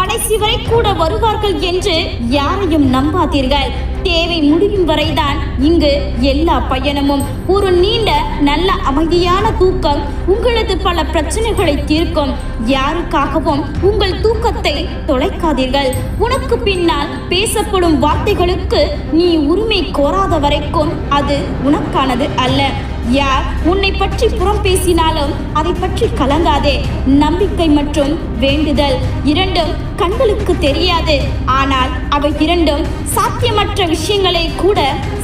கடைசி வரை கூட வருவார்கள் என்று யாரையும் நம்பாதீர்கள். தேவை முடியும் வரைதான் இங்கு எல்லா பயணமும். ஒரு நீண்ட நல்ல அமைதியான தூக்கம் உங்களது பல பிரச்சனைகளை தீர்க்கும். யாருக்காகவும் உங்கள் தூக்கத்தை தொலைக்காதீர்கள். உனக்கு பின்னால் பேசப்படும் வார்த்தைகளுக்கு நீ உரிமை கோராத வரைக்கும் அது உனக்கானது அல்ல. யார் உன்னை பற்றி புறம் பேசினாலும் அதை பற்றி கலங்காதே. நம்பிக்கை மற்றும் வேண்டுதல் இரண்டும் கண்களுக்கு தெரியாது, ஆனால் அவை இரண்டும் சாத்தியமற்ற விஷயங்களை கூட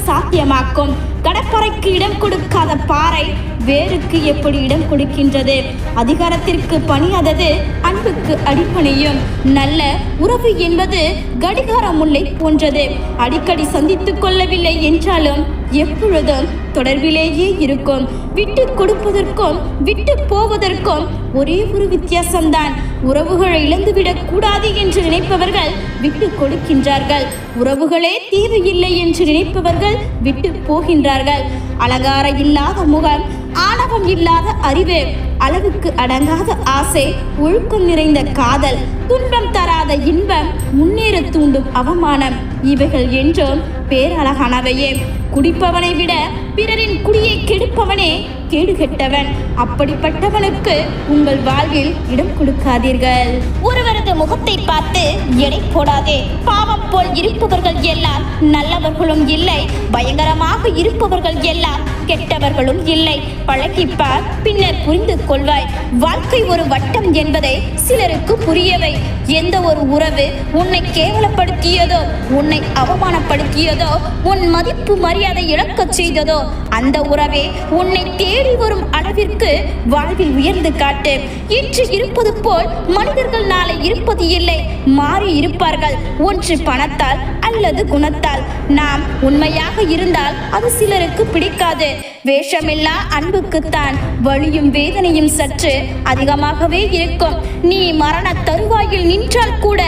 சாத்தியமாக்கும். கடற்கரைக்கு இடம் கொடுக்காத பாறை வேருக்கு எப்படி இடம் கொடுக்கின்றது? அதிகாரத்திற்கு பணியாதது அன்புக்கு அடிப்பணியும். நல்ல உறவு என்பது கடிகார முல்லை போன்றது. அடிக்கடி சந்தித்துக் கொள்ளவில்லை என்றாலும் எப்பொழுதும் தொடர்பிலேயே இருக்கும். விட்டு கொடுப்பதற்கும் விட்டு போவதற்கும் ஒரே ஒரு வித்தியாசம்தான். உறவுகளை இழந்துவிடக் கூடாது என்று நினைப்பவர்கள் விட்டு கொடுக்கின்றார்கள். உறவுகளே தேவையில்லை என்று நினைப்பவர்கள் விட்டு போகின்றார்கள். அலங்கார இல்லாத முகம், ஆணவம் இல்லாத அறிவு, அளவுக்கு அடங்காத ஆசை, ஒழுக்கம் நிறைந்த காதல், துன்பம் தராத இன்பம், முன்னேற தூண்டும் அவமானம், இவைகள் என்றும் பேரழகானவையே. குடிப்பவனை விட பிறரின் குடியை கெடுப்பவனே கேடுகெட்டவன். அப்படிப்பட்டவனுக்கு உங்கள் வாழ்வில் இடம் கொடுக்காதீர்கள். ஒருவரது முகத்தை பார்த்து எடை போடாதே. பாவம் போல் இருப்பவர்கள் எல்லாம் நல்லவர்களும் இல்லை, பயங்கரமாக இருப்பவர்கள் எல்லாம் கெட்டவர்களும் இல்லை. பழகிப்பார், பின்னர் புரிந்து கொள்வாய். வாழ்க்கை ஒரு வட்டம் என்பதை சிலருக்கு புரியவை. எந்த ஒரு உறவு உன்னை கேவலப்படுத்தியதோ, உன்னை அவமானப்படுத்தியதோ, உன் மதிப்பு மரியாதை இழக்கச் செய்ததோ, அந்த உறவே உன்னை தேடி வரும் அளவிற்கு வாழ்வில் உயர்ந்து காட்டு. இன்று இருப்பது போல் மனிதர்கள் நாளை இருப்பது இல்லை, மாறி இருப்பார்கள். ஒன்று பணத்தால் அல்லது குணத்தால். நாம் உண்மையாக இருந்தால் அது சிலருக்கு பிடிக்காது. வேஷமில்லா அன்புக்குத்தான் வலியும் வேதனையும் சற்று அதிகமாகவே இருக்கும். நீ மரண தருவாயில் நின்றால் கூட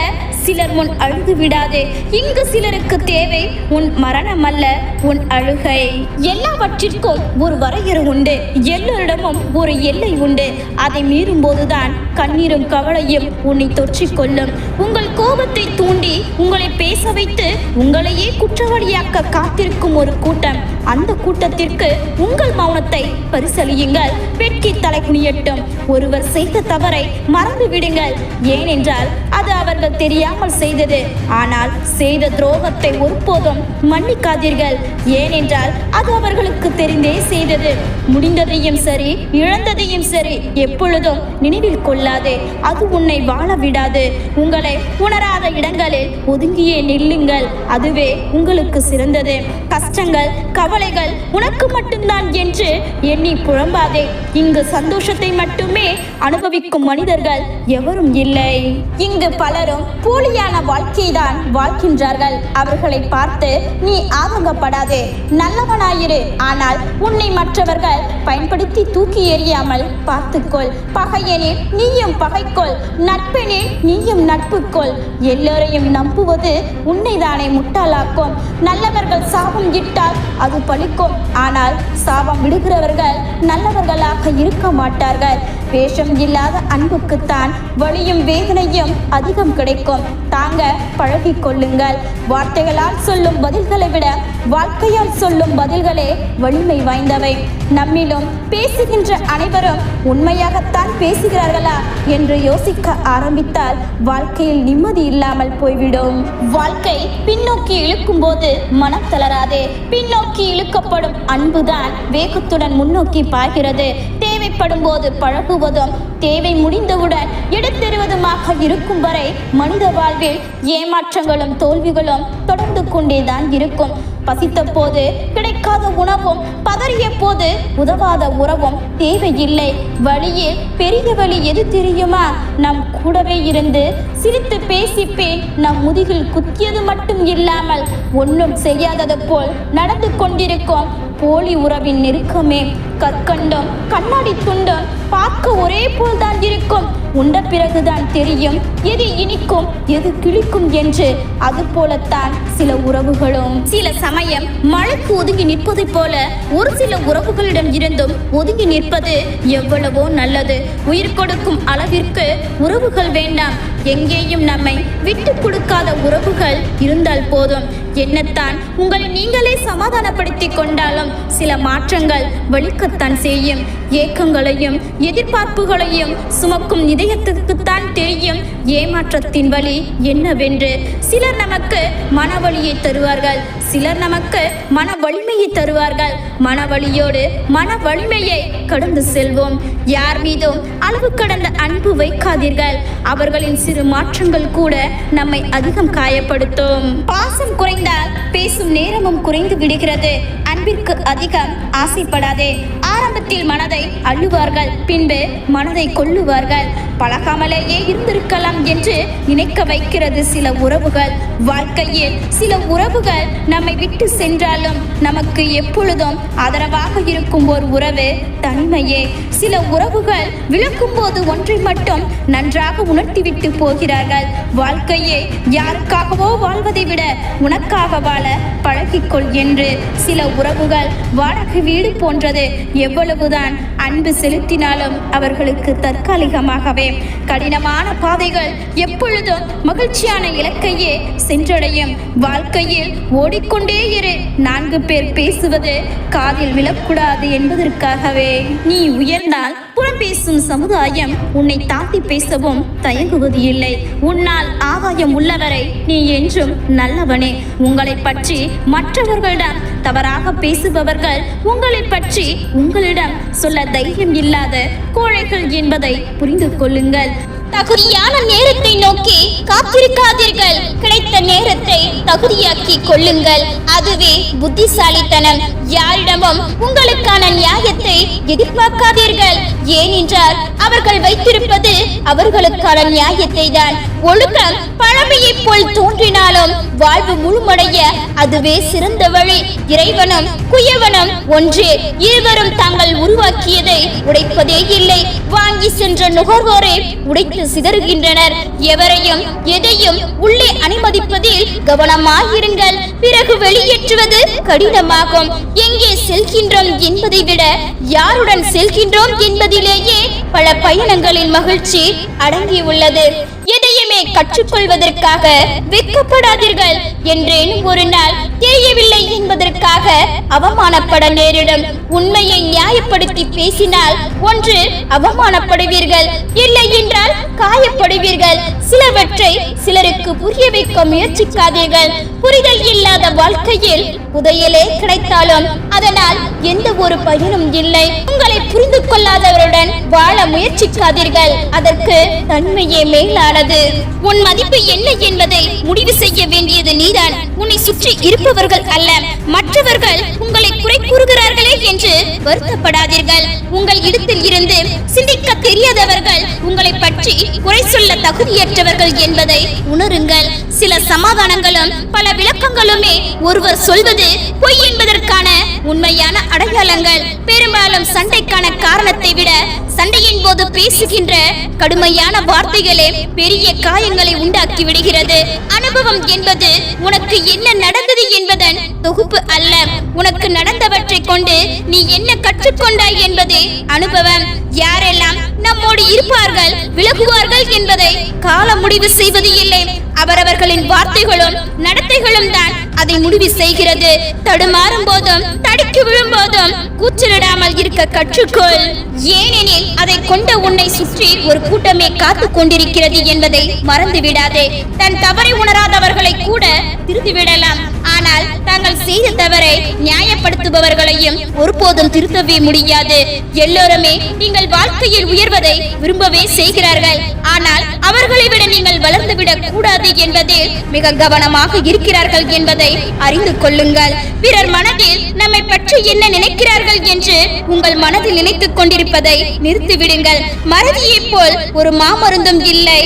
சிலர் முன் அழுது விடாதே. இங்கு சிலருக்கு தேவை உன் மரணம் அல்ல, உன் அழுகை. எல்லாவற்றிற்கும் ஒரு வரையறை உண்டு. எல்லோரிடமும் ஒரு எல்லை உண்டு. அதை மீறும் போதுதான் கண்ணீரும் கவலையும் உன்னை தொற்றிக்கொள்ளும். உங்கள் கோபத்தை தூண்டி உங்களை பேச வைத்து உங்களையே குற்றவாளியாக்க காத்திருக்கும் ஒரு கூட்டம். அந்த கூட்டத்திற்கு உங்கள் மௌனத்தை பரிசலியுங்கள். வெட்கி தலை குனியட்டும். ஒருவர் செய்த தவறை மறந்து விடுங்கள். ஏனென்றால் அது அவர்கள் தெரியாமல் செய்தது. ஆனால் செய்த துரோகத்தை ஒருபோதும் மன்னிக்காதீர்கள். ஏனென்றால் அது அவர்களுக்கு தெரிந்தே செய்தது. முடிந்ததையும் சரி, இழந்ததையும் சரி எப்பொழுதும் நினைவில் கொள்ளாதே. அது உன்னை வாழ விடாது. உங்களை உணராத இடங்களில் ஒதுங்கியே நில்லுங்கள். அதுவே உங்களுக்கு சிறந்தது. கஷ்டங்கள், கவலைகள் உனக்கு மட்டும்தான் என்று எண்ணி புலம்பாதே. இங்கு சந்தோஷத்தை மட்டுமே அனுபவிக்கும் மனிதர்கள் எவரும் இல்லை. இங்கு பலரும் போலியான வாழ்க்கைதான் வாழ்கின்றார்கள். அவர்களை பார்த்து நீ ஆதங்கப்படாதே. நல்லவனாயிரு. ஆனால் உன்னை மற்றவர்கள் பயன்படுத்தி தூக்கி எறியாமல் பார்த்துக்கொள். பகையெனில் நீயும் பகைக்கொள், நட்பெனில் நீயும் நட்புக்கொள். எல்லோரையும் நம்புவது உன்னைதானே முட்டாளாக்கும். நல்லவர்கள் சாபம் இட்டால் அது பலிக்கும். ஆனால் சாபம் விடுகிறவர்கள் நல்லவர்களாக இருக்க மாட்டார்கள். வேஷம் இல்லாத அன்புக்குத்தான் வலியும் வேதனையும் அதிகம் கிடைக்கும். தாங்க பழகிக் கொள்ளுங்கள். வார்த்தைகளால் சொல்லும் பதில்களை விட வாழ்க்கையால் சொல்லும் பதில்களே வலிமை வாய்ந்தவை. நம்மிலும் பேசுகின்ற அனைவரும் உண்மையாகத்தான் பேசுகிறார்களா என்று யோசிக்க ஆரம்பித்தால் வாழ்க்கையில் நிம்மதி இல்லாமல் போய்விடும். வாழ்க்கை பின்னோக்கி இழுக்கும் போது மனம் தளராதே. பின்னோக்கி இழுக்கப்படும் அன்புதான் வேகத்துடன் முன்னோக்கி பாய்கிறது. தேவைப்படும் போது பழகுவதும் தேவை முடிந்தவுடன் எடுத்தெறிவதுமாக இருக்கும் வரை மனித வாழ்வில் ஏமாற்றங்களும் தோல்விகளும் தொடர்ந்து கொண்டேதான் இருக்கும். பசித்த போது கிடைக்காத உணவும், பதறிய போது உதவாத உறவும் தேவையில்லை. வழியில் பெரிய வழி எது தெரியுமா? நம் கூடவே இருந்து சிரித்து பேசிப்பேன் நம் முதுகில் குத்தியது மட்டும் இல்லாமல் ஒன்றும் செய்யாதது போல் நடந்து கொண்டிருக்கும் போலி உறவின் நெருக்கமே. கற்கண்டும் கண்ணாடி துண்டும் பார்க்க ஒரே போல்தான் இருக்கும். உண்ட பிறகுதான் தெரியும் எது இனிக்கும் எது கிழிக்கும் என்று. அது போலத்தான் சில உறவுகளும். சில சமயம் மழைக்கு ஒதுங்கி நிற்பதை போல ஒரு சில உறவுகளிடம் இருந்தும் ஒதுங்கி நிற்பது எவ்வளவோ நல்லது. உயிர் கொடுக்கும் அளவிற்கு உறவுகள் வேண்டாம். எங்கேயும் நம்மை விட்டு கொடுக்காத உறவுகள் இருந்தால் போதும். என்னத்தான் உங்களை நீங்களே சமாதானப்படுத்திக் கொண்டாலும் சில மாற்றங்கள் வலிக்கத்தான் செய்யும். ஏக்கங்களையும் எதிர்பார்ப்புகளையும் சுமக்கும் இதயத்துக்குத்தான் தெரியும் ஏமாற்றத்தின் வலி என்னவென்று. சிலர் நமக்கு மனவலியை தருவார்கள், சிலர் நமக்கு மன வலிமையை தருவார்கள். மனவலியோடு மன வலிமையை கடந்து செல்வோம். யார் மீதும் அளவு கடந்த அன்பு வைக்காதீர்கள். அவர்களின் சிறு மாற்றங்கள் கூட நம்மை அதிகம் காயப்படுத்தும். பாசம் குறைந்தால் பேசும் நேரமும் குறைந்து விடுகிறது. அன்பிற்கு அதிகம் ஆசைப்படாதே. ஆரம்பத்தில் மனதை அள்ளுவார்கள், பின்பு மனதை கொல்லுவார்கள். பழகாமலேயே இருந்திருக்கலாம் என்று நினைக்க வைக்கிறது சில உறவுகள். வாழ்க்கையில் சில உறவுகள் நம்மை விட்டு சென்றாலும் நமக்கு எப்பொழுதும் ஆதரவாக இருக்கும் ஒரு உறவு தனிமையே. சில உறவுகள் விளக்கும் போது ஒன்றை மட்டும் நன்றாக உணர்த்திவிட்டு போகிறார்கள். வாழ்க்கையை யாருக்காகவோ வாழ்வதை விட உனக்காக வாழ பழகிக்கொள் என்று. சில உறவுகள் வாடகை வீடு போன்றது. எவ்வளவுதான் அன்பு செலுத்தினாலும் அவர்களுக்கு தற்காலிகமாகவே. கடினமான பாதைகள் எப்பொழுதும் மகிழ்ச்சியான இலக்கையே சென்றடையும். வாழ்க்கையில் ஓடிக்கொண்டே இரு. 4 பேர் பேசுவது காதில் விழக்கூடாது என்பதற்காகவே. நீ உயர்ந்தால் புறம் பேசும் சமுதாயம் உன்னை தாண்டி பேசவும் தயங்குவது இல்லை. உன்னால் ஆதாயம் உள்ளவரை நீ என்றும் நல்லவனே. உங்களை பற்றி மற்றவர்களிடம் தவறாக பேசுபவர்கள் உங்களை பற்றி உங்களிடம் சொல்ல தைரியம் இல்லாத கோழைகள் என்பதை புரிந்து கொள்ளுங்கள். தகுதியான நேரத்தை நோக்கி காத்திருக்காதீர்கள். கிடைத்த நேரத்தை தகுதியாக்கி கொள்ளுங்கள். அதுவே புத்திசாலித்தனம். யாரிடமும் உங்களுக்கான நியாயத்தை எதிர்பார்க்காதீர்கள். ஏனென்றால் அவர்கள் வைத்திருப்பது அவர்களுக்கான நியாயத்தை தான். ஒழுக்கம் பழமையை போல் தோன்றினாலும் வாழ்வு முழுமடைய அதுவே சிறந்த வழி. இறைவனும் குயவனும் ஒன்றே. இருவரும் தாங்கள் உருவாக்கியதை உடைப்பதே இல்லை. வாங்கி சென்ற நுகர்வோரை உடைத்து சிதறுகின்றனர். எவரையும் எதையும் உள்ளே அனுமதிப்பதில் கவனமாயிருங்கள். பிறகு வெளியேற்றுவது கடினமாகும். எங்கே செல்கின்றோம் என்பதை விட யாருடன் செல்கின்றோம் என்பதிலேயே பல பயணங்களின் மகிழ்ச்சி அடங்கியுள்ளது. எதையுமே கற்றுக்கொள்வதற்காக வெட்கப்படாதீர்கள். என்றேனும் ஒரு நாள் தெரியவில்லை என்பதற்காக அவமானப்பட நேரிடும். உண்மையை நியாயப்படுத்தி பேசினால் ஒன்று அவமானப்படுவீர்கள், இல்லை என்றால் காயப்படுவீர்கள். சிலவற்றை சிலருக்கு புரிய வைக்க முயற்சிக்காதீர்கள். புரிதல் இல்லாத வாழ்க்கையில் புதையலே கிடைத்தாலும் அதனால் எந்த ஒரு பயனும் இல்லை. உங்களை புரிந்து கொள்ளாதவருடன் வாழ முயற்சிக்காதீர்கள். அதற்கு தன்மையே மேலானது. உன் மதிப்பு என்ன என்பதை முடிவு செய்ய வேண்டியது நீதான். உன்னை சுற்றி இருப்பவர்கள் அல்ல. மற்றவர்கள் உங்களை குறை கூறுகிறார்களே என்று வருத்தப்படாதீர்கள். உங்கள் இடத்தில் இருந்து சிந்திக்க தெரியாதவர்கள் உங்களை பற்றி குறை சொல்ல தகுதியற்றவர்கள் என்பதை உணருங்கள். சில சமாதானங்களும் பல விளக்கங்களுமே ஒருவர் சொல்வது பொய் என்பதற்கான உண்மையான அடையாளங்கள். பெரும்பாலும் சண்டைக்கான காரணத்தை விட சண்டையின் போது பேசுகின்ற கடுமையான வார்த்தைகளே பெரிய காயங்களை உண்டாக்கி விடுகிறது. அனுபவம் என்பது உனக்கு என்ன நடந்தது என்பதன் தொகுப்பு அல்ல. உனக்கு நடந்தவற்றை கொண்டு நீ என்ன கற்றுக்கொண்டாய் என்பதே அனுபவம். யாரெல்லாம் நம்மோடு இருப்பார்கள் விலகுவார்கள் என்பதை காலம் முடிவு செய்வது இல்லை. அவரவர்களின் வார்த்தைகளும் நடத்தைகளும் தான் அதை முடிவு செய்கிறது. தடுமாறும் போதும் தடிக்கு விழும் போதும் கூச்சலிடாமல் இருக்க கற்றுக்கொள். ஏனெனில் அதை கொண்ட உன்னை சுற்றி ஒரு கூட்டமே காத்து கொண்டிருக்கிறது என்பதை மறந்து விடாதே. தன் தவறை உணராதவர்களை கூட திருத்திவிடலாம். ஆனால் தாங்கள் செய்த தவறை நியாயப்படுத்துபவர்களையும் ஒருபோதும் திருத்தவே முடியாது. எல்லோருமே நீங்கள் வாழ்க்கையில் உயர்வதை விரும்பவே செய்கிறார்கள். ஆனால் அவர்களை விட நீங்கள் வளர்ந்துவிடக் கூடாது என்பதில் மிக கவனமாக இருக்கிறார்கள் என்பதை அறிந்து கொள்ளுங்கள். பிறர் மனதில் நம்மை பற்றி என்ன நினைக்கிறார்கள் என்று உங்கள் மனதில் நினைத்துக் கொண்டிருப்பதை நிறுத்திவிடுங்கள். மறதியை போல் ஒரு மாமருந்தும் இல்லை.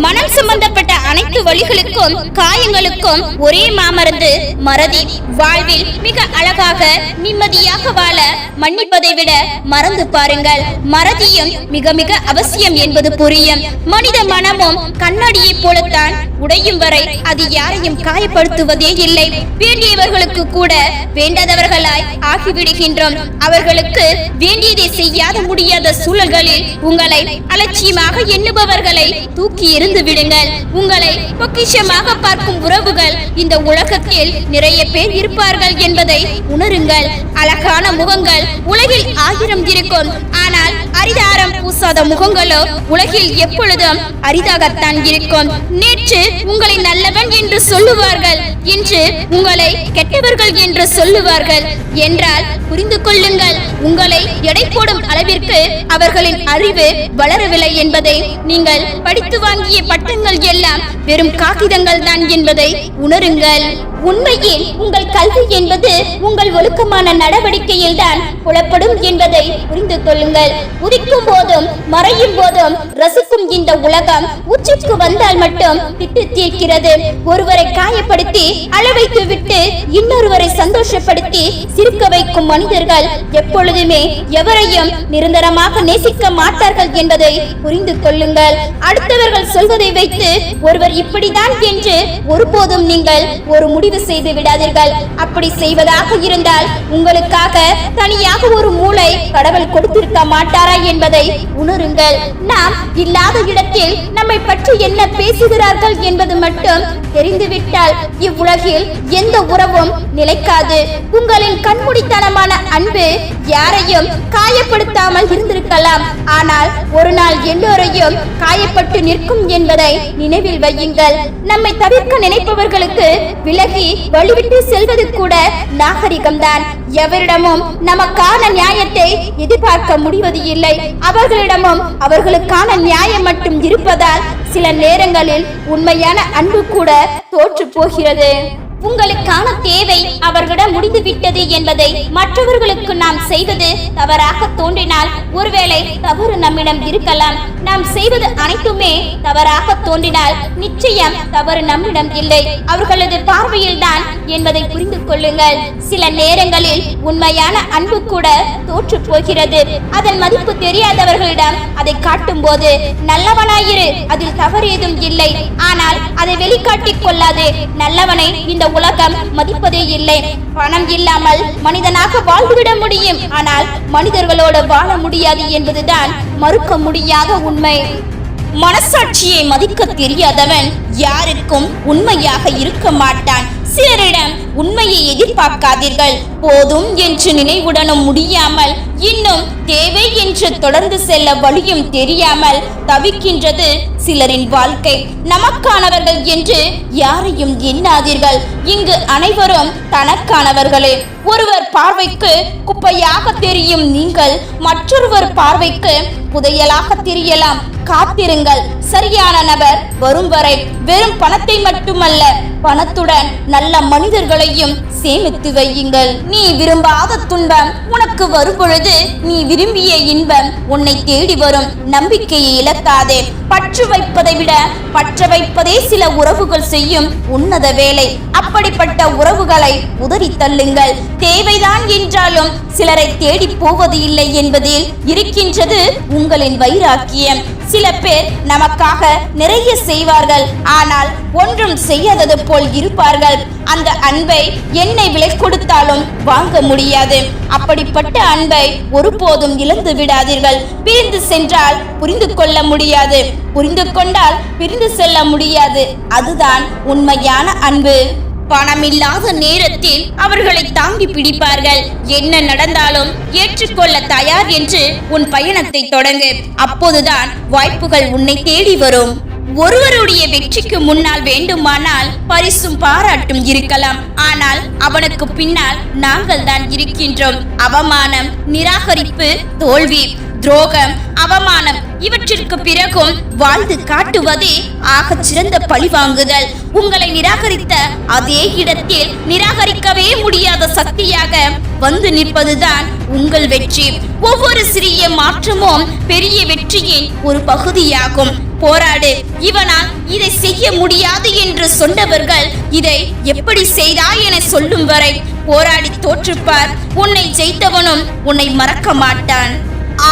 மனம் சம்பந்தப்பட்ட அனைத்து வழிகளுக்கும் காயங்களுக்கும் ஒரே மாமருந்து மறதி. வாழ்வில் மிக அழகாக நிம்மதியாக வாழ மன்னிப்பதை விட மறந்து பாருங்கள். மறதியும் மிக மிக அவசியம் என்பது புரியும். மனித மனமும் கண்ணாடியை போலத்தான். உடையும் வரை அது யாரையும் காயப்படுத்துவதே இல்லை. வேண்டியவர்களுக்கு கூட வேண்டாதவர்களாய் ஆகிவிடுகின்றோம். அவர்களுக்கு வேண்டியதை செய்யாத முடியாத சூழல்களில் உங்களை அலட்சியமாக எண்ணுபவர்களை தூக்கி இருந்து விடுங்கள். உங்களை பொக்கிஷமாக பார்க்கும் உறவுகள் இந்த உலகத்தில் நிறைய பேர் இருப்பார்கள் என்பதை உணருங்கள். அழகான முகங்கள் உலகில் 1000 இருக்கும், ஆனால் அரிதாரம் பூசாத முகங்களோ உலகில் எப்பொழுதும் அரிதாகத்தான் இருக்கும். நேற்று உங்களை நல்லவன் என்று சொல்லுவார்கள், இன்று உங்களை கெட்டவர்கள் என்று சொல்லுவார்கள் என்றால் புரிந்து கொள்ளுங்கள், உங்களை எடை போடும் அளவிற்கு அவர்களின் அறிவு வளரவில்லை என்பதை, நீங்கள் படித்து வாங்கிய பட்டங்கள் எல்லாம் வெறும் காகிதங்கள் தான் என்பதை உணருங்கள். உண்மையில் உங்கள் கல்வி என்பது உங்கள் ஒழுக்கமான நடவடிக்கையில் தான் புலப்படும் என்பதை புரிந்து கொள்ளுங்கள். உதிக்கும் போதும் மறையும் போதும் ரசிக்கும் இந்த உலகம் உச்சிக்கு வந்தால் மட்டும் திட்டு தீர்க்கிறது. ஒருவரை காயப்படுத்தி அளவைத்து விட்டு இன்னொருவரை சந்தோஷப்படுத்தி சிரிக்க வைக்கும் மனிதர்கள் எப்பொழுதுமே எவரையும் நிரந்தரமாக நேசிக்க மாட்டார்கள் என்பதை புரிந்து கொள்ளுங்கள். அடுத்தவர்கள் சொல்வதை வைத்து ஒருவர் இப்படிதான் என்று ஒருபோதும் நீங்கள் ஒரு முடிவு செய்து விடாதீர்கள். அப்படி செய்வதாக இருந்தால் உங்களுக்காக தனியாக ஒரு மூளை கடவுள் கொடுத்திருக்க மாட்டாரா என்பதை உணருங்கள். நாம் இல்லாத இடத்தில் நம்மை பற்றி என்ன பேசுகிறார்கள் என்பது மட்டும் தெரிந்துவிட்டால் இவ்வுலகில் எந்த உறவும் நிலைக்காது. உங்களின் கண்மூடித்தனமான அன்பு யாரையும் காயப்படுத்தாமல் இருந்திருக்கலாம், ஆனால் ஒரு நாள் எல்லோரையும் காயப்பட்டு நிற்கும் என்பதை நினைவில் வையுங்கள். நம்மை தவிர்க்க நினைப்பவர்களுக்கு விலகி வழிவிட்டு செல்வது கூட நாகரிகம்தான். எவரிடமும் நமக்கான நியாயத்தை எதிர்பார்க்க முடிவது இல்லை. அவர்களிடமும் அவர்களுக்கான நியாயம் மட்டும் இருப்பதால் சில நேரங்களில் உண்மையான அன்பு கூட தோற்று போகிறது. உங்களுக்கான தேவை அவர்களிடம் முடிந்துவிட்டது என்பதை மற்றவர்களுக்கு நாம் செய்வது தவறாக தோன்றினால் ஒருவேளை தவறு நம்மிடம் இருக்கலாம். நாம் செய்வது அனைத்துமே தவறாக தோன்றினால் நிச்சயம் தவறு நம்மிடம் இல்லை, அவர்களது பார்வையில் தான் என்பதை புரிந்து கொள்ளுங்கள். சில நேரங்களில் உண்மையான அன்பு கூட தோற்று போகிறது. அதன் மதிப்பு தெரியாதவர்களிடம் அதை காட்டும் போது நல்லவனாயிரு, அதில் தவறு ஏதும் இல்லை, ஆனால் அதை வெளிக்காட்டிக் கொள்ளாது. நல்லவனை இந்த உலகம் மதிப்பதே இல்லை. பணம் இல்லாமல் மனிதனாக வாழ்ந்துவிட முடியும், ஆனால் மனிதர்களோடு வாழ முடியாது என்பதுதான் மறுக்க முடியாத உண்மை. மனசாட்சியை மதிக்க தெரியாதவன் யாருக்கும் உண்மையாக இருக்க மாட்டான். சிலரிடம் உண்மையை எதிர்பார்க்காதீர்கள். போதும் என்று நினைவுடனும் முடியாமல், இன்னும் தேவை என்று தொடர்ந்து செல்ல வழியும் தெரியாமல் தவிக்கின்றது சிலரின் வாழ்க்கை. நமக்கானவர்கள் என்று யாரையும் எண்ணாதீர்கள். இங்கு அனைவரும் தனக்கானவர்களே. ஒருவர் பார்வைக்கு குப்பையாக தெரியும் நீங்கள் மற்றொருவர் பார்வைக்கு புதையலாக தெரியலாம். காத்திருங்கள், சரியான நபர் வரும் வரை. வெறும் பணத்தை மட்டுமல்ல, பணத்துடன் நல்ல மனிதர்களையும் சேமித்து வையுங்கள். நீ விரும்பாத துன்பம் உனக்கு வரும் பொழுது நீ விரும்பிய இன்பம் உன்னை தேடி வரும். நம்பிக்கையை இழக்காதே. பற்று வைப்பதை விட பற்ற வைப்பதே சில உறவுகள் செய்யும் உன்னத வேலை. அப்படிப்பட்ட உறவுகளை உதறி தள்ளுங்கள். தேவைதான் என்றாலும் சிலரை தேடி போவது இல்லை என்பதில் இருக்கின்றது உங்களின் வைராக்கியம். சில பேர் நமக்காக நிறைய செய்வார்கள், ஆனால் ஒன்றும் செய்யாதது போல் இருப்பார்கள். அந்த அன்பை என்னை விலை கொடுத்தாலும் வாங்க முடியாது. அப்படிப்பட்ட அன்பை ஒருபோதும் இழந்து விடாதீர்கள். பிரிந்து சென்றால் புரிந்து கொள்ள முடியாது, புரிந்து கொண்டால் பிரிந்து செல்ல முடியாது. அதுதான் உண்மையான அன்பு. பணமில்லாத நேரத்தில் அவர்களை தாங்கி பிடிப்பார்கள். என்ன நடந்தாலும் ஏற்றுக்கொள்ள தயார் என்று உன் பயணத்தை தொடங்கு. அப்போதுதான் வாய்ப்புகள் உன்னை தேடி வரும். ஒருவருடைய வெற்றிக்கு முன்னால் வேண்டுமானால் பரிசும் பாராட்டும் இருக்கலாம், ஆனால் அவனுக்கு பின்னால் நாங்கள் தான் இருக்கின்றோம். அவமானம், நிராகரிப்பு, தோல்வி, துரோகம், அவமானம் இவற்றிற்கு பிறகும் வாழ்ந்து காட்டுவதே ஆக சிறந்த பழிவாங்குதல். உங்களை நிராகரித்த அதே இடத்தில் நிராகரிக்கவே முடியாத சக்தியாக வந்து நிற்பதுதான் உங்கள் வெற்றி. ஒவ்வொரு சிறிய மாற்றமும் பெரிய வெற்றியின் ஒரு பகுதியாகும். போராடு. இவனால் இதை செய்ய முடியாது என்று சொன்னவர்கள் இதை எப்படி செய்தாய் என சொல்லும் வரை போராடி தோற்றுப்பார். உன்னை ஜெயித்தவனும் உன்னை மறக்க மாட்டான்.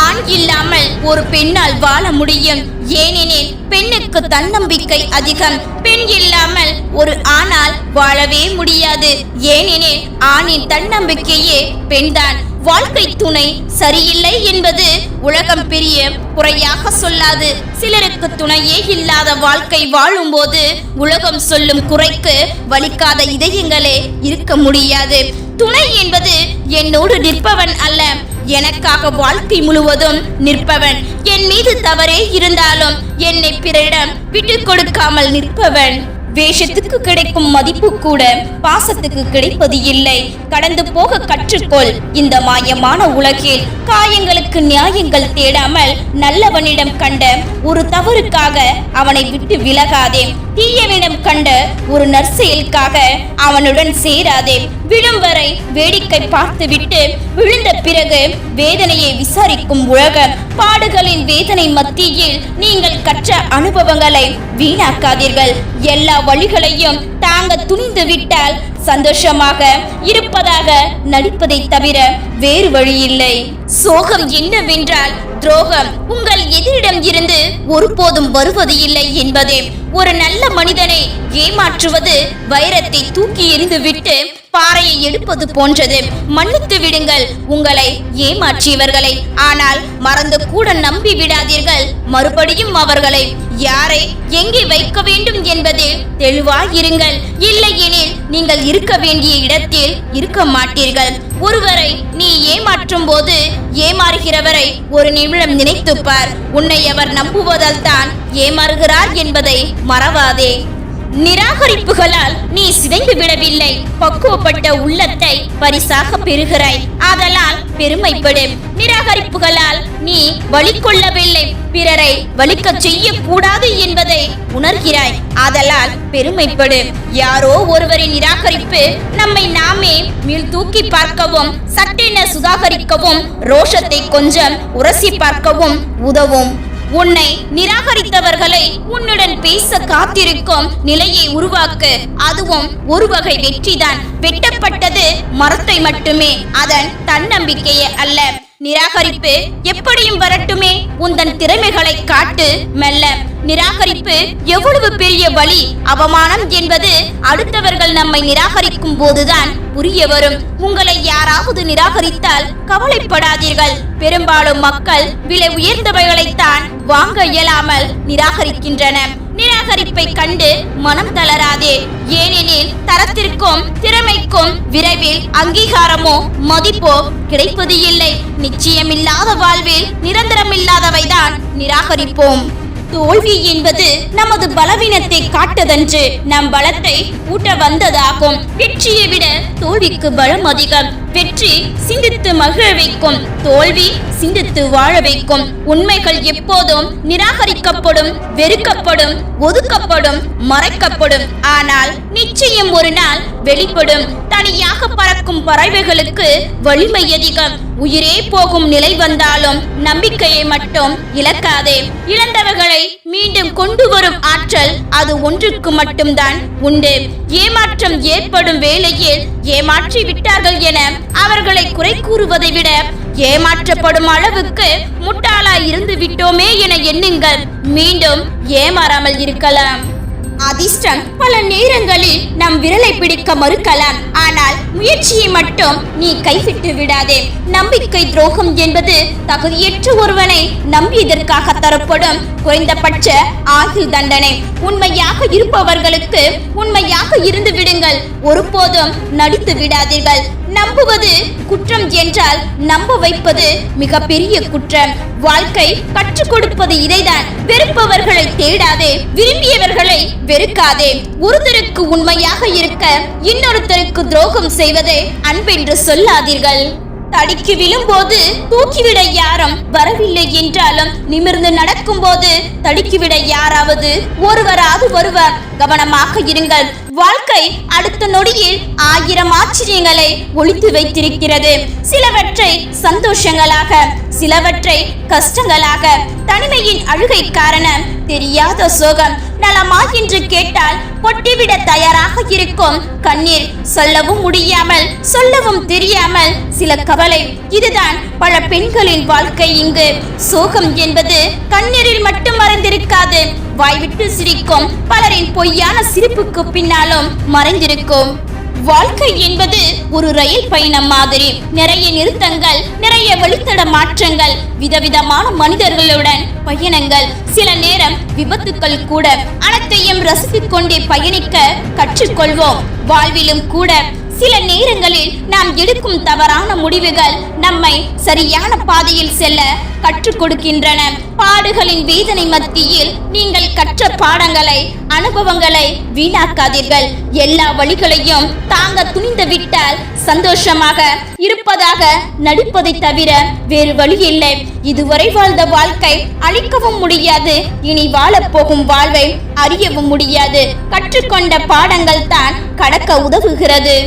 ஆண் இல்லாமல் ஒரு பெண்ணால் வாழ முடியும், ஏனெனில் பெண்ணுக்கு தன்னம்பிக்கை அதிகம். பெண் இல்லாமல் ஒரு ஆணால் வாழவே முடியாது, ஏனெனில் ஆணின் தன்னம்பிக்கையே பெண்தான். வாழ்க்கை துணை சரியில்லை என்பது உலகம் பெரிய குறையாக சொல்லாது. சிலருக்கு துணையே இல்லாத வாழ்க்கை வாழும்போது உலகம் சொல்லும் குறைக்கு வலிக்காத இதயங்களே இருக்க முடியாது. துணை என்பது என்னோடு நிற்பவன் அல்ல, எனக்காக வாழ்க்கை முழுவதும் நிற்பவன். என் மீது தவறே இருந்தாலும் என்னை பிறரிடம் விட்டு கொடுக்காமல் நிற்பவன். வேஷத்துக்கு கிடைக்கும் மதிப்பு கூட பாசத்துக்கு கிடைப்பது இல்லை. கடந்து போக கற்றுக்கொள். இந்த மாயமான உலகில் காயங்களுக்கு நியாயங்கள் தேடாமல் நல்லவனிடம் கண்ட ஒரு தவறுக்காக அவனை விட்டு விலகாதே. தீயவனிடம் கண்ட ஒரு நற்செயலுக்காக அவனுடன் சேராதே. விழும் வரை வேடிக்கை பார்த்துவிட்டு விழுந்த பிறகு வேதனையை விசாரிக்கும் உலகம். பாடுகளின் வேதனை மத்தியில் நீங்கள் கற்ற அனுபவங்களை வீணாக்காதீர்கள். எல்லா வழிகளையும் தாங்க துணிந்து விட்டால் சந்தோஷமாக இருப்பதாக நடிப்பதை தவிர வேறு வழி இல்லை. சோகம் என்னவென்றால் துரோகம் உங்கள் எதிரிடம் இருந்து ஒருபோதும் வருவது இல்லை என்பதே. ஒரு நல்ல மனிதனை ஏமாற்றுவது வைரத்தை தூக்கி எறிந்து விட்டு பாறையை எடுப்பது போன்றது. மன்னித்து விடுங்கள் உங்களை ஏமாற்றியவர்களை. ஆனால் மறந்து கூட நம்பி விடாதீர்கள் மறுபடியும் அவர்களை. யாரை எங்கே வைக்க வேண்டும் என்பதில் தெளிவாயிருங்கள். இல்லையெனில் நீங்கள் இருக்க வேண்டிய இடத்தில் இருக்க மாட்டீர்கள். ஒருவரை நீ ஏமாற்றும் போது ஏமாறுகிறவரை ஒரு நிமிடம் நினைத்துப்பார். உன்னை அவர் நம்புவதால் தான் ஏமாறுகிறார் என்பதை மறவாதே. நிராகரிப்புகளால் நீ சிதைந்து விடவில்லை, பக்குவப்பட்ட உள்ளத்தை பரிசாக பெறுகிறாய். ஆதலால் பெருமைப்படு. நிராகரிப்புகளால் நீ வழி கொள்ளவில்லை, பிறரை வலிக்க செய்யக்கூடாது என்பதை உணர்கிறாய். ஆதலால் பெருமைப்படு. யாரோ ஒருவரின் நிராகரிப்பு நம்மை நாமே மீள் தூக்கி பார்க்கவும் சட்டென சுதாகரிக்கவும் ரோஷத்தை கொஞ்சம் உரசி பார்க்கவும் உதவும். உன்னை நிராகரித்தவர்களை உன்னுடன் பேச காத்திருக்கும் நிலையை உருவாக்கு. அதுவும் ஒரு வகை வெற்றிதான். வெட்டப்பட்டது மரத்தை மட்டுமே, அதன் தன்னம்பிக்கையே அல்ல. நிராகரிப்பு எப்படியும் வரட்டுமே, உந்தன் திறமைகளை காட்டு. மெல்ல. நிராகரிப்பு எவ்வளவு பெரிய வலி, அவமானம் என்பது அடுத்தவர்கள் நம்மை நிராகரிக்கும் போதுதான் புரிய வரும். உங்களை யாராவது நிராகரித்தால் கவலைப்படாதீர்கள். பெரும்பாலும் மக்கள் விலை உயர்ந்தவைகளைத்தான் வாங்க இயலாமல் நிராகரிக்கின்றன. நிராகரிப்பை கண்டு மனம் தளராதே. ஏனெனில் தரத்திற்கும் திறமைக்கும் விரைவில் அங்கீகாரமோ மதிப்போ கிடைப்பது இல்லை. நிச்சயமில்லாத வாழ்வில் நிரந்தரமில்லாதவைதான் நிராகரிப்போம். தோல்வி என்பது நமது பலவீனத்தை காட்டுதன்று, நம் பலத்தை ஊட்ட வந்ததாகும். வெற்றியை விட தோல்விக்கு பலம் அதிகம். வெற்றி சிந்தித்து மகிழ வைக்கும், தோல்வி சிந்தித்து வாழ வைக்கும். உண்மைகள் எப்போதும் நிராகரிக்கப்படும், வெறுக்கப்படும், ஒதுக்கப்படும், மறைக்கப்படும். ஆனால் நிச்சயம் ஒரு நாள் வெளிப்படும். தனியாக பறக்கும் பறவைகளுக்கு வலிமை அதிகம். உயிரே போகும் நிலை வந்தாலும் நம்பிக்கையை மட்டும் இழக்காதே. இழந்தவர்களை மீண்டும் கொண்டு வரும் ஆற்றல் அது ஒன்றுக்கு மட்டும்தான் உண்டு. ஏமாற்றம் ஏற்படும் வேளையில் ஏமாற்றி விட்டார்கள் என அவர்களை குறை கூறுவதை விட ஏமாற்றப்படும் அளவுக்கு முட்டாளாய் இருந்து விட்டோமே என எண்ணுங்கள். மீண்டும் ஏமாறாமல் இருக்கலாம். அதிர்ஷ்டம் பல நேரங்களில் நம் விரலை பிடிக்க மறுக்கலாம். ஆனால் முயற்சியை மட்டும் நீ கைவிட்டு விடாதே. நம்பிக்கை துரோகம் என்பது தகுதியற்ற ஒருவனை நம்பியதற்காக தரப்படும் குறைந்தபட்ச ஆயுள் தண்டனை. உண்மையாக இருப்பவர்களுக்கு உண்மையாக இருந்து விடுங்கள். ஒருபோதும் நடித்து விடாதீர்கள். நம்புவது குற்றம் என்றால் நம்ப வைப்பது மிகப்பெரிய குற்றம். வாழ்க்கை கற்றுக் கொடுப்பது இதைதான். வெறுப்பவர்களை தேடாதே, விரும்பியவர்களை வெறுக்காதே. ஒருத்தருக்கு உண்மையாக இருக்க இன்னொருத்தருக்கு துரோகம் செய்வதே அன்பென்று சொல்லாதீர்கள். தடிக்கு விழும்போது தூக்கிவிட யாரும் வரவில்லை என்றாலும் நிமிர்ந்து நடக்கும் போது தடுக்கிவிட யாராவது ஒருவராது வருவர். கவனமாக இருங்கள். வாழ்க்கை அடுத்த நொடியில் 1000 ஆச்சரியங்களை ஒளித்து வைத்திருக்கிறது. சிலவற்றை சந்தோஷங்களாக, சிலவற்றை கஷ்டங்களாக. தனிமையின் அழுகை காரணம் தெரியாத சோகம். நலமா என்று கேட்டால் பொட்டிவிட தயாராக இருக்கும் கண்ணீர். சொல்லவும் முடியாமல் சொல்லவும் தெரியாமல் சில கவலை. இதுதான் பல பெண்களின் வாழ்க்கை. இங்கு சோகம் என்பது கண்ணீரில் மட்டும் மறைந்திருக்காது. வாய்விட்டு சிரிக்கும் பலரின் பொய்யான சிரிப்புக்கு பின்னாலும் மறைந்திருக்கும். வாழ்க்கை என்பது ஒரு ரயில் பயணம் மாதிரி. நிறைய நிறுத்தங்கள், நிறைய வழித்தட மாற்றங்கள், விதவிதமான மனிதர்களுடன் பயணங்கள், சில நேரம் விபத்துக்கள் கூட. அனைத்தையும் ரசித்துக் கொண்டே பயணிக்க கற்றுக்கொள்வோம். வாழ்விலும் கூட சில நேரங்களில் நாம் எடுக்கும் தவறான முடிவுகள் நம்மை சரியான பாதையில் செல்ல கற்றுக் கொடுக்கின்றன. பாடுகளின் வேதனை மத்தியில் நீங்கள் கற்ற பாடங்களை, அனுபவங்களை வீணாக்காதீர்கள். எல்லா வழிகளையும் தாங்க துணிந்து விட்டால் சந்தோஷமாக இருப்பதாக நடிப்பதை தவிர வேறு வழி இல்லை. இதுவரை வாழ்ந்த வாழ்க்கை அழிக்கவும் முடியாது, இனி வாழப்போகும் வாழ்வை அறியவும் முடியாது. கற்றுக்கொண்ட பாடங்கள் தான் கடக்க உதவுகிறது.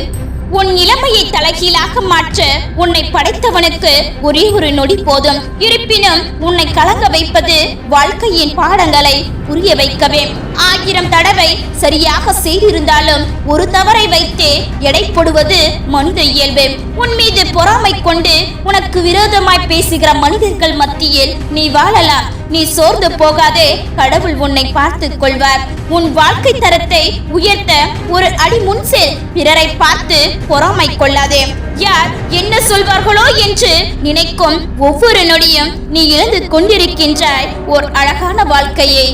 உன் நிலைமையை தலைகீழாக மாற்ற உன்னை படைத்தவனுக்கு ஒரே ஒரு நொடி போதும். இருப்பினும் உன்னை கலங்க வைப்பது வாழ்க்கையின் பாடங்களை புரிய வைக்கவே. 1000 தடவை சரியாக செய்திருந்தாலும் ஒரு தவறை வைத்தே எடை போடுவது மனித இயல்பு. உன் மீது பொறாமை கொண்டு உனக்கு விரோதமாய் பேசுகிற மனிதர்கள் மத்தியில் நீ வாழலாம். நீ சோர்ந்து போகாதே, கடவுள் உன்னை பார்த்துக் கொள்வார். உன் வாழ்க்கை தரத்தை உயர்த்த ஒரு அடி முன் செல். பிறரை பார்த்து பொறாமை கொள்ளாதே. யார் என்ன சொல்வார்களோ என்று நினைக்கும் ஒவ்வொரு நொடியும் நீ இழந்து கொண்டிருக்கின்றாய் ஓர் அழகான வாழ்க்கையை.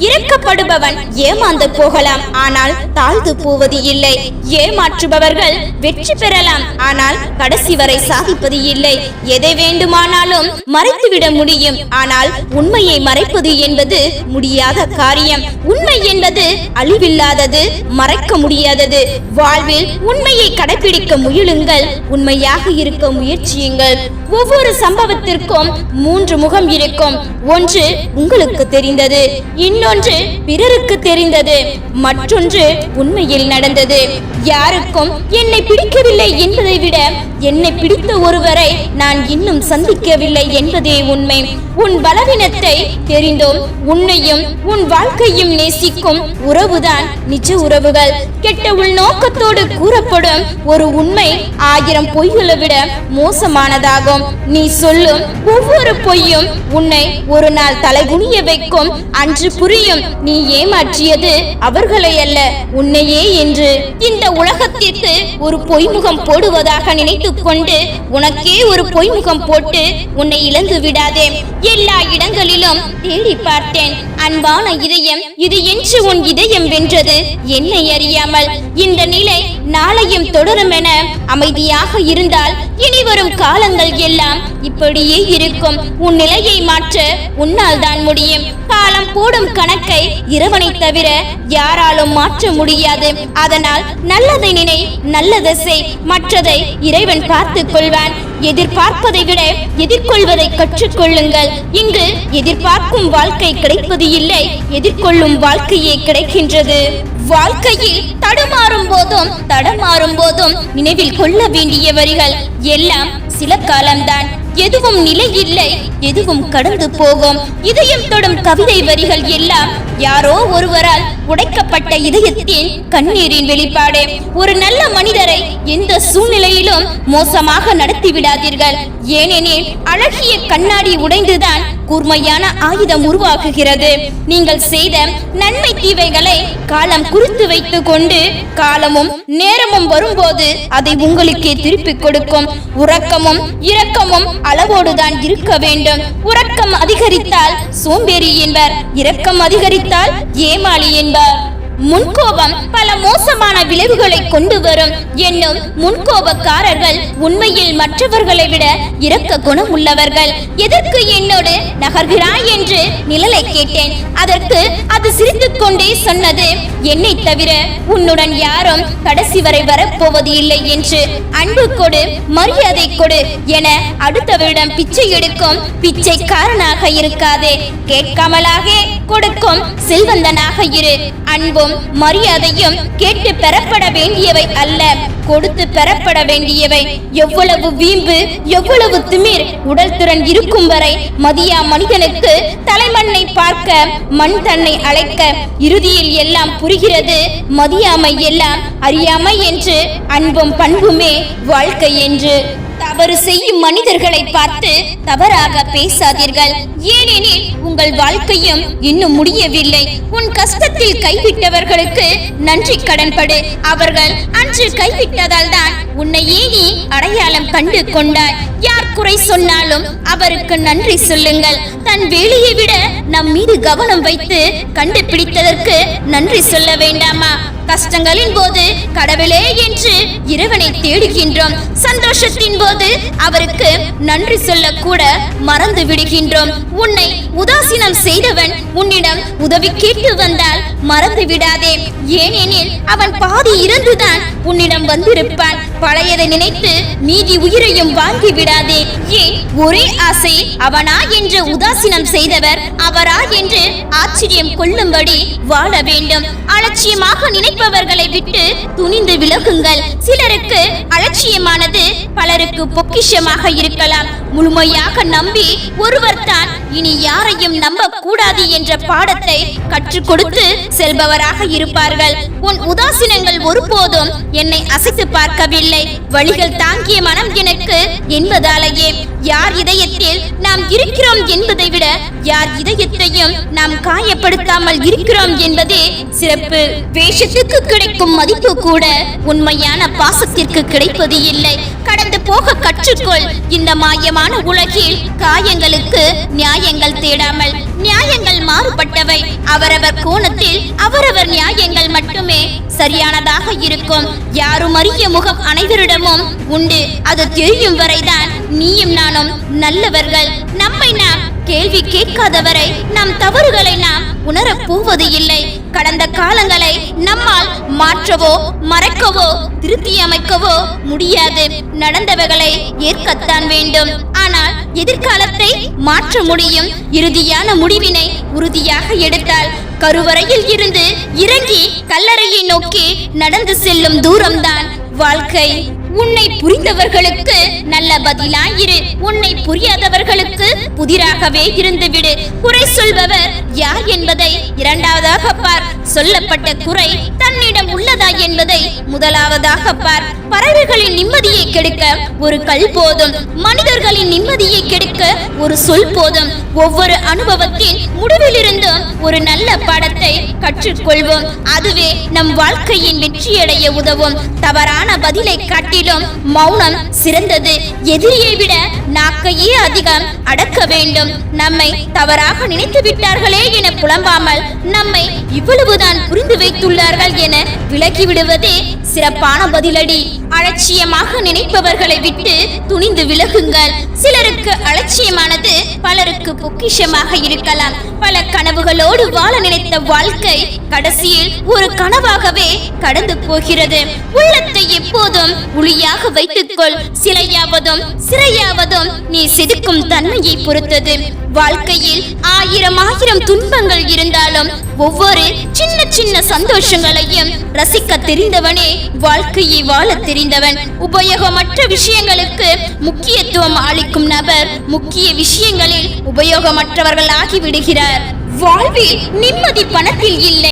இறக்கப்படுபவன் ஏமாந்து போகலாம், ஆனால் தாழ்ந்து போவது இல்லை. ஏமாற்றுபவர்கள் வெற்றி பெறலாம், ஆனால் கடைசி வரை சாதிப்பது இல்லை. எதை வேண்டுமானாலும் மறைத்துவிட முடியும், ஆனால் உண்மையை மறைப்பது என்பது முடியாத காரியம். உண்மை என்பது அழிவில்லாதது, மறைக்க முடியாதது. வாழ்வில் உண்மையை கடைபிடிக்க முயலுங்கள், உண்மையாக இருக்க முயற்சியுங்கள். ஒவ்வொரு சம்பவத்திற்கும் 3 முகம் இருக்கும். ஒன்று உங்களுக்கு தெரிந்தது, இன்னொன்று பிறருக்கு தெரிந்தது, மற்றொன்று உண்மையில் நடந்தது. யாருக்கும் என்னை பிடிக்கவில்லை என்பதை விட என்னை பிடித்த ஒருவரை நான் இன்னும் சந்திக்கவில்லை என்பதே உண்மை. உன் பலவீனத்தை தெரிந்தும் உன்னையும் உன் வாழ்க்கையும் நேசிக்கும் உறவுதான் நிஜ உறவுகள். கெட்ட உள்நோக்கத்தோடு கூறப்படும் ஒரு உண்மை 1000 பொய்களை விட மோசமானதாகும். நீ சொல்லும் ஒவ்வொரு பொய்யும் உன்னை ஒரு நாள் தலைகுனிய வைக்கும். அன்று புரியும் நீ ஏமாற்றியது அவர்களை அல்ல, உன்னையே என்று. இந்த உலகத்திற்கு ஒரு பொய்முகம் போடுவதாக நினைத்துக் கொண்டு உனக்கே ஒரு பொய்முகம் போட்டு உன்னை இழந்து விடாதே. எல்லா இடங்களிலும் தேடி பார்த்தேன், அன்பான இதயம் இது என்று உன் இதயம் வென்றது என்னை அறியாமல். இந்த நிலை நாளையும் தொடரும் என அமைதியாக இருந்தால் இனி வரும் காலங்கள் எல்லாம் இப்படியே இருக்கும். உன் நிலையை மாற்ற உன்னால் தான் முடியும். காலம் போடும் கணக்கை இறைவனை தவிர யாராலும் மாற்ற முடியாது. அதனால் நல்லதை நினை, நல்லதை செய், மற்றதை இறைவன் பார்த்துக் கொள்வான். எதிர்பார்ப்பதை விட எதிர்கொள்வதை கற்றுக்கொள்ளுங்கள். இங்கு எதிர்பார்க்கும் வாழ்க்கை கிடைப்பது இல்லை, எதிர்கொள்ளும் வாழ்க்கையே கிடைக்கின்றது. வாழ்க்கையில் தடுமாறும் போதும் நினைவில் கொள்ள வேண்டிய வரிகள் எல்லாம் சில காலம்தான். எதுவும் நிலை இல்லை, எதுவும் கடந்து போகும். இதயம் தொடும் கவிதை வரிகள் எல்லாம் யாரோ ஒருவரால் உடைக்கப்பட்ட இதயத்தின் கண்ணீரின் வெளிப்பாடு. ஒரு நல்ல மனிதரை எந்த சூழ்நிலையிலும் மோசமாக நடத்தி விடாதீர்கள். ஏனெனில் அழகிய கண்ணாடி உடைந்துதான் கூர்மையான ஆயுதம் உருவாக்குகிறது. நீங்கள் செய்த நன்மை தீவைகளை காலம் குறித்து வைத்துக் கொண்டு காலமும் நேரமும் வரும்போது அதை உங்களுக்கே திருப்பிக் கொடுக்கும். உறக்கமும் இரக்கமும் அளவோடுதான் இருக்க வேண்டும். உறக்கம் அதிகரித்தால் சோம்பேறி என்பர், இரக்கம் அதிகரித்தால் ஏமாளி என்பர். முன்கோபம் பல மோசமான விளைவுகளை கொண்டு வரும் என்னும் முன்கோபக்காரர்கள் உண்மையில் மற்றவர்களை விட இரக்க குணம் உள்ளவர்கள். எதற்கு என்னோடு நகர்கிறாய் என்று நிழலை கேட்டேன். அதற்கு அது சிரித்துக் கொண்டே சொன்னது, என்னை தவிர உன்னுடன் யாரும் கடைசி வரை வரப்போவது இல்லை என்று. அன்பு கொடு, மரியாதை கொடு என அடுத்தவரிடம் பிச்சை எடுக்கும் பிச்சைக்காரனாக இருக்காதே. கேட்காமலாக கொடுக்கும் செல்வந்தனாக இரு. அன்பும் மரியாதையும் கேட்டு பெறப்பட வேண்டியவை அல்ல, கொடுத்து பெறப்பட வேண்டியவை. எவ்வளவு வீம்பு, எவ்வளவு திமிர் உடல் திறன் இருக்கும் வரை மதியா மனிதனுக்கு தலைமண்ணை பார்க்க மண் தன்னை அழைக்க. இறுதியில் எல்லாம் புரிகிறது, மதியாமை எல்லாம் அறியாமை என்று. அன்பும் பண்புமே வாழ்க்கை என்று. தவறு செய்யும் மனிதர்களை பார்த்து தவறாக பேசாதீர்கள். ஏனெனில் உங்கள் வாழ்க்கையும் இன்னும் முடியவில்லை. உன் கஷ்டத்தில் கைவிட்டவர்களுக்கு நன்றி கடன்படு. அவர்கள் அன்று கைவிட்டதால் தான் உன்னையே நீ அடையாளம் கண்டு கொண்டாய். யார் குறை சொன்னாலும் அவருக்கு நன்றி சொல்லுங்கள். தன் வேலையை விட நம் மீது கவனம் வைத்து கண்டுபிடித்ததற்கு நன்றி சொல்ல வேண்டாமா? கஷ்டங்களின் போது கடவுளே என்று இறைவனை தேடுகின்றோம். சந்தோஷத்தின் போது அவருக்கு நன்றி சொல்ல கூட மறந்து விடுகின்றோம். உன்னை உதாசீனம் செய்தவன் உன்னிடம் உதவி கேட்டு வந்தால் மறந்து விடாதே. ஏனெனில் அவன் பாதி இறந்துதான் உன்னிடம் வந்திருப்பான். பழையதை நினைத்து மீதி உயிரையும் வாங்கி விடாதே. ஏன் ஒரே ஆசை அவனா என்று உதாசீனம் செய்தவர் அவரா என்று ஆச்சரியம் கொள்ளும்படி வாழ வேண்டும். அலட்சியமாக நினைப்பவர்களை விட்டு துணிந்து விலகுங்கள். சிலருக்கு அலட்சியமானது பலருக்கு பொக்கிஷமாக இருக்கலாம். முழுமையாக நம்பி ஒருவர் தான் இனி யாரையும் நம்ப கூடாது என்ற பாடத்தை கற்றுக் கொடுத்து செல்பவராக இருப்பார்கள். உன் உதாசீனங்கள் ஒருபோதும் என்னை அசைத்து பார்க்கவில்லை. வழிகள் தாங்கிய மனம் எனக்கு என்பதாலேயே. யார் இதயத்தில் நாம் இருக்கிறோம் என்பதை விட யார் இதயத்தையும் நாம் காயப்படுத்தாமல் இருக்கிறோம் என்பதே சிறப்பு. வேஷத்துக்கு கிடைக்கும் மதிப்பு கூட உண்மையான பாசத்திற்கு கிடைப்பது இல்லை. கடந்து போக கற்றுக்கொள். இந்த மாயமான உலகில் காயங்களுக்கு நியாயங்கள் தேடாமல், நியாயங்கள் மாறுபட்டவை. அவரவர் கோணத்தில் அவரவர் நியாயங்கள் மட்டுமே சரியானதாக இருக்கும். யாரும் அறிய முகம் அனைவரிடமும் உண்டு. அது தெரியும் வரைதான் நீயும் நானும் நல்லவர்கள். நம்மை நாம் கேள்வி கேட்காதவரை நம் தவறுகளை நாம் உணரப் போவது இல்லை. கடந்த காலங்களை நம்மால் மாற்றவோ மறைக்கவோ திருத்தி அமைக்கவோ முடியாது. நடந்தவைகளை ஏற்கத்தான் வேண்டும். ஆனால் எதிர்காலத்தை மாற்ற முடியும். இறுதியான முடிவினை உறுதியாக எடுத்தால் கருவறையில் இருந்து இறங்கி கல்லறையை நோக்கி நடந்து செல்லும் தூரம்தான் வாழ்க்கை. உன்னை புரிந்தவர்களுக்கு நல்ல பதிலாயிரு. உன்னை புரியாதவர்களுக்கு புதிராகவே இருந்துவிடு. குறை சொல்பவர் யார் என்பதை இரண்டாவதாக பார். சொல்லப்பட்ட குறை தன்னிடம் உள்ளதா என்பதை முதலாவதாக பார். பறவைகளின் நிம்மதியை கெடுக்க ஒரு கல் போதும். மனிதர்களின் நிம்மதியை கெடுக்க ஒரு சொல் போதும். ஒவ்வொரு அனுபவத்தின் முடிவிலிருந்தும் ஒரு நல்ல பாடத்தை கற்றுக்கொள்வோம். அதுவே நம் வாழ்க்கையின் வெற்றியடைய உதவும். தவறான பதிலை காட்டிலும் மௌனம் சிறந்தது. எதிரியை விட நாக்கையே அதிகம் அடக்க வேண்டும். நம்மை தவறாக நினைத்து விட்டார்களே என புலம்பாமல் நம்மை இவ்வளவுதான் புரிந்து வைத்துள்ளார்கள் என விலகி விடுவதே சிறப்பான பதிலடி. அலட்சியமாக நினைப்பவர்களை விட்டு துணிந்து விலகுங்கள். சிலருக்கு அலட்சியமானது பலருக்கு பொக்கிஷமாக இருக்கலாம். பல கனவுகளோடு வாழ நினைத்த வாழ்க்கை கடைசியில் ஒரு கனவாகவே கடந்து போகிறது. உள்ளத்தை எப்போதும் ஒளியாக வைத்துக்கொள். சிறையாவதும் நீ செதுக்கும் தன்மையை பொறுத்தது. வாழ்க்கையில் ஆயிரம் துன்பங்கள் இருந்தாலும் ஒவ்வொரு சின்ன சின்ன சந்தோஷங்களையும் ரசிக்க தெரிந்தவனே வாழ்க்கையை வாழ தெரிந்தவன். உபயோகமற்ற விஷயங்களுக்கு முக்கியத்துவம் அளிக்கும் நபர் முக்கிய விஷயங்களில் உபயோகமற்றவர்கள் ஆகிவிடுகிறார். வாழ்வில் நிம்மதி பணத்தில் இல்லை.